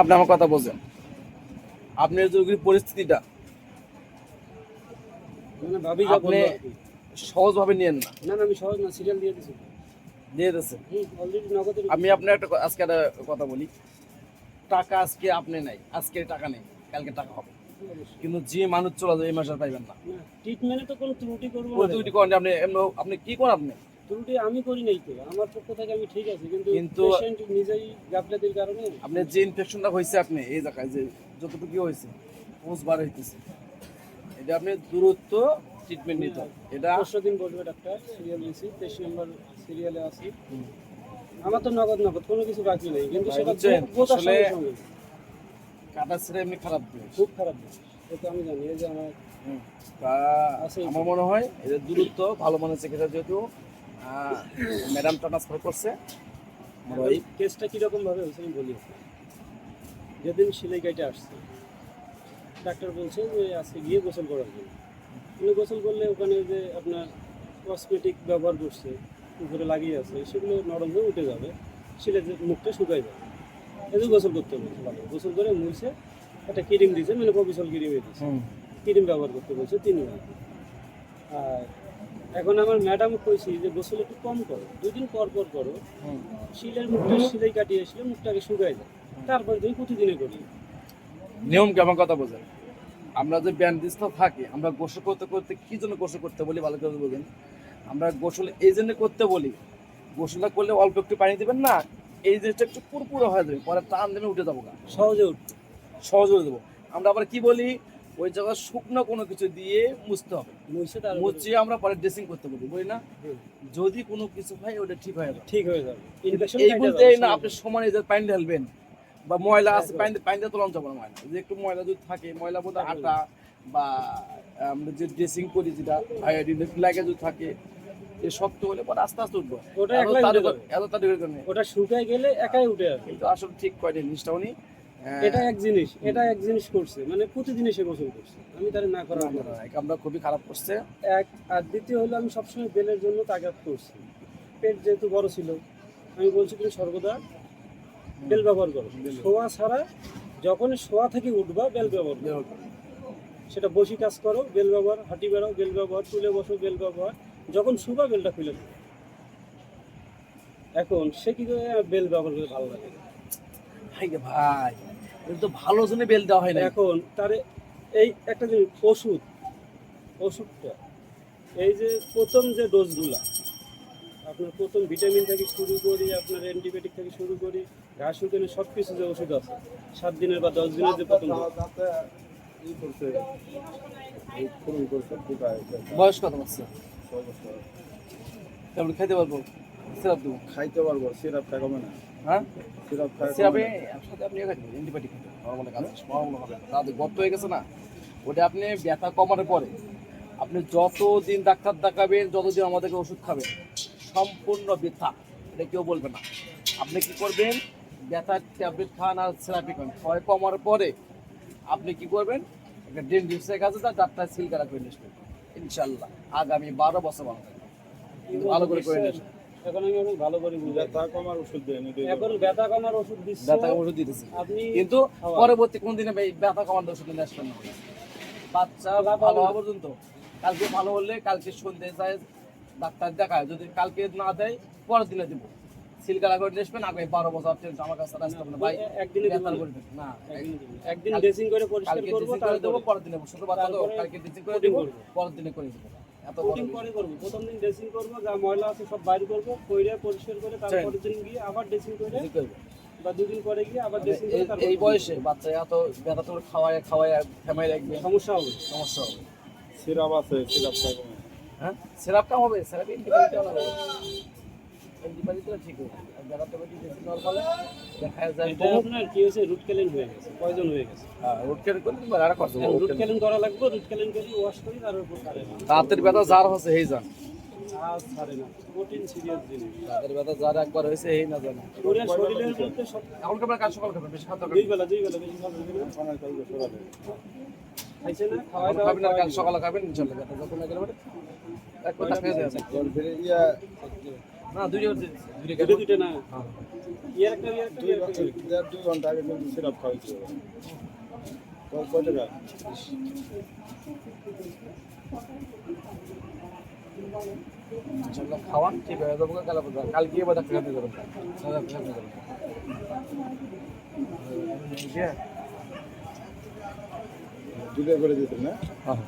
আপনি আমার কথা বলছেন, আপনার যে পরিস্থিতিটা মানে ভাবি যা আপনি বললো আর কি। সহজভাবে নিয়েন না, না না আমি সহজ না, সিরিয়াল দিয়ে দিছি। দিয়ে দিচ্ছেন। অলরেডি নগদের আমি আপনার আজকে একটা কথা বলি, টাকা আজকে আপনি নাই, আজকে টাকা নেই, কালকে টাকা হবে, কিন্তু যে মানুষ চলে যাবে এই মাসে পাইবেন না। ট্রিটমেন্টে তো কোনো ত্রুটি করবো ওই না। দুইটি করেন আপনি, আপনি কি করেন আপনি? ত্রুটি আমি করি নাই তো, আমার পক্ষ থেকে আমি ঠিক আছে, কিন্তু কিন্তু পেশেন্ট নিজেই গাফলাতির কারণে। আপনি যে ইনফেকশনটা হয়েছে আপনি এই জায়গায় যে যতটুকু হয়েছে পৌঁছ বার হইতেছে, এটা আপনি দূরত্ব ট্রিটমেন্ট নিতে হবে। এটা 5 দিন বসবে ডাক্তার, সিরিয়াল দিয়েছি, 23 নম্বর সিরিয়ালে আছি। আমার তো নগদ নগদ কোনো কিছু বাকি নেই, কিন্তু ভাই, সেটা বুঝছেন? বোঝার আসলে সঙ্গে সঙ্গে কাটা ছেড়ে এমনি খারাপ জিনিস। খুব খারাপ জিনিস। এটা আমি জানি, এই যে আমার তা আমার মনে হয় এদের দূরত্ব ভালো মানের চিকিৎসা, যেহেতু ম্যাডাম ট্রান্সফার করছে। ওই কেসটা কীরকম ভাবে হয়েছে আমি বলি। যেদিন সেলাই কাইটে আসছে, ডাক্তার বলছে যে আজকে গিয়ে গোসল করার জন্য। কিন্তু গোসল করলে ওখানে যে আপনার কসমেটিক ব্যবহার করছে, উপরে লাগিয়ে আছে, সেগুলো নরম হয়ে উঠে যাবে, সেটা যে মুখটা শুকাই যাবে। এই গোসল করতে বলছে, ভালো গোসল করে মুছে একটা ক্রিম দিয়েছে, মানে কবিসল ক্রিমে দিয়েছে, ক্রিম ব্যবহার করতে বলছে 3 দিন। আর এখন আমার ম্যাডাম কইছি যে গোসল একটু কম করো, 2 দিন পর পর করো, শিলের মুখটা সিলাই কাটিয়ে আসলে মুখটাকে শুকাই যায়, তারপরে তুমি প্রতিদিনে করি। নিয়ম কেমন কথা বোঝেন? আমরা যে ব্যান্ডেজ থাকি, আমরা গোসল করতে করতে কি জন্য গোসল করতে বলি ভালো করে বোঝেন। আমরা গোসল এই জন্য করতে বলি, গোসলটা করলে অল্প একটু পানি দিবেন না, এই জিনিসটা একটু পুরপুরো হয়ে যাবে, পরে টান দেবে উঠে যাবো গা, সহজে উঠবে, সহজে উঠে দেবো। আমরা আবার কি বলি, ওই জায়গায় শুকনো কোনো কিছু দিয়ে মুছতে হবে, মুছিয়ে আমরা পরে ড্রেসিং করতে বলি, বলি না? যদি কোনো কিছু হয় ওটা ঠিক হয়ে যাবে, ঠিক হয়ে যাবে। এই বলতে না আপনি সমানে যে পানি ঢালবেন বা ময়লা আছে পানি দিয়ে তোলান যাবে না, ময়লা যে একটু ময়লা যদি থাকে, ময়লা বলতে আটা বা আমরা যে ড্রেসিং করি যেটা আয়োডিন লাগে যদি থাকে, এই শক্ত হলে পরে আস্তে আস্তে উঠবো। ওটা একলাই উঠে যাবে। এত তাড়াতাড়ি করে নেই, ওটা শুকায় গেলে একাই উঠে আসবে। কিন্তু আসলে ঠিক কয়টা জিনিসটা উনি এটা এক জিনিস করছে, মানে প্রতিদিন এসে গোসল করছে, আমি তার না করার আমরা খুবই খারাপ করছে। এক। আর দ্বিতীয় হলো আমি সবসময় বেলের জন্য তাগাদ করছি, পেট যেহেতু বড় ছিল, আমি বলছি তুমি সর্বদা বেল ব্যবহার করো, শোয়া ছাড়া যখনই শোয়া থেকে উঠবা বেল ব্যবহার করো। সেটা বসি কাজ করো বেল ব্যবহার, হাঁটি বেড়াও বেল ব্যবহার, তুলে বসো বেল ব্যবহার, যখন শুবা বেলটা খুলে দেবো। এখন সে কি করে বেল ব্যবহার করে ভালো লাগে ভাই এটা তো ভালো জন্য বেল দেওয়া হয় না। এখন তারে এই একটা জিনিস, ওষুধটা এই যে প্রথম যে ডোজগুলা, আপনার প্রথম ভিটামিন থেকে শুরু করি, আপনার অ্যান্টিবায়োটিক থেকে শুরু করি, ঘাস শুকানো সব কিছু যে ওষুধ আছে, 7 দিনের বা 10 দিনের যে প্রথম বয়স কত বছর? তারপরে খাইতে পারবো, সিরাপ দেবো, খাইতে পারবো, সিরাপটা কমে না। হ্যাঁ সিরাপ খাই সিরাপে সাথে আপনি অ্যান্টিবায়োটিক নর্মাল কাজ নর্মাল হবে, তাদের গর্ত হয়ে গেছে না, ওটা আপনি ব্যথা কমানোর পরে আপনি যতদিন ডাক্তার দেখাবেন, যতদিন আমাদেরকে ওষুধ খাবেন, সম্পূর্ণ ব্যথা, এটা কেউ বলবে না। আপনি কি করবেন, ব্যথার ট্যাবলেট খান আর থেরাপি খান, সবাই কমার পরে আপনি কি করবেন, একটা ডেন্টিস্টের কাছে ডাক্তার সিল করা করে নিয়ে আসবেন, ইনশাল্লাহ আগামী 12 বছর ভালো থাকবে। কিন্তু ভালো করে নিয়ে আসবেন। এখন আমি অনেক ভালো করে বুঝাই, ব্যথা কমার ওষুধ দেয় এখন ব্যথা কমার ওষুধ দিচ্ছে, ব্যথা ওষুধ দিতেছি, আপনি কিন্তু পরবর্তী কোন দিনে ব্যথা কমার ওষুধ নিয়ে আসবেন না। বাচ্চা ভালো হওয়া পর্যন্ত, কালকে ভালো হলে কালকে সন্ধ্যে যায় ডাক্তার দেখায়, যদি কালকে না দেয় পরের দিনে দেবো, সিলকালা করে নিয়ে আসবেন। আগে 12 বছর আমার কাছে আসতে হবে না ভাই, একদিনে ব্যথা করবেন না, একদিন ড্রেসিং করে পরিষ্কার কালকে করব, ড্রেসিং করে দেবো, পরের দিনে ছোট বাচ্চা তো কালকে ড্রেসিং করে দেবো, পরের দিনে করে দেবো। এত কোটিং করে করব, প্রথম দিন ড্রেসিং করব, যা ময়লা আছে সব বাইরে করব, কইরে পরিষ্কার করে তারপরের দিন গিয়ে আবার ড্রেসিং করে, বা 2 দিন পরে গিয়ে আবার ড্রেসিং করে। এই বয়সে বাচ্চা এত ব্যথা তো খাওয়ায় ফেমাই রাখবে, সমস্যা হবে। সিরাপ আছে, সিরাপটা কমে। হ্যাঁ সিরাপটা হবে, সিরাপ অ্যান্টিবায়োটিক হবে, অ্যান্টিবায়োটিক ঠিক হবে, আর ব্যথাটা বেশি নরমাল দেখা যায়। এটা আপনার কি হয়েছে, রুট ক্যালেন হয়ে গেছে, পয়জন হয়ে গেছে। হ্যাঁ রুট ক্যানেল করলে আর করতে হবে, রুট ক্যালেন করা লাগবে, রুট ক্যালেন করে ওয়াশ করি তার উপর ছাড়ে না, দাঁতের ব্যথা যার হচ্ছে হেই জান, আর ছাড়ে না, কঠিন সিরিয়াস জিনিস। দাঁতের ব্যথা যার একবার হয়েছে হেই না জানে। পুরো শরীরের মধ্যে সব এখন কেমন কাজ সকাল খাবেন, বেশি খাওয়া 2 বেলা বেশি খাবেন না, খানা খাইবে সকালে। খাইছে না, খাওয়া দাওয়া খাবেন, আর কাল সকালে খাবেন ইনশাআল্লাহ, ব্যথা যখন গেলে মানে এক কথা খেয়ে যাবে ফিরে ইয়া না, দুইটা দুটো না। ইয়ার একটা ইয়ার একটা দুই দেড় 2 ঘন্টা আগে কিন্তু সিরাপ খাওয়াইছিল কয় টাকা ইনশাআল্লাহ খাওয়ান ঠিক হয়ে যাবো কালকে এবার ডাক্তার কাছে যাবেন দুটো করে দিতেন না হ্যাঁ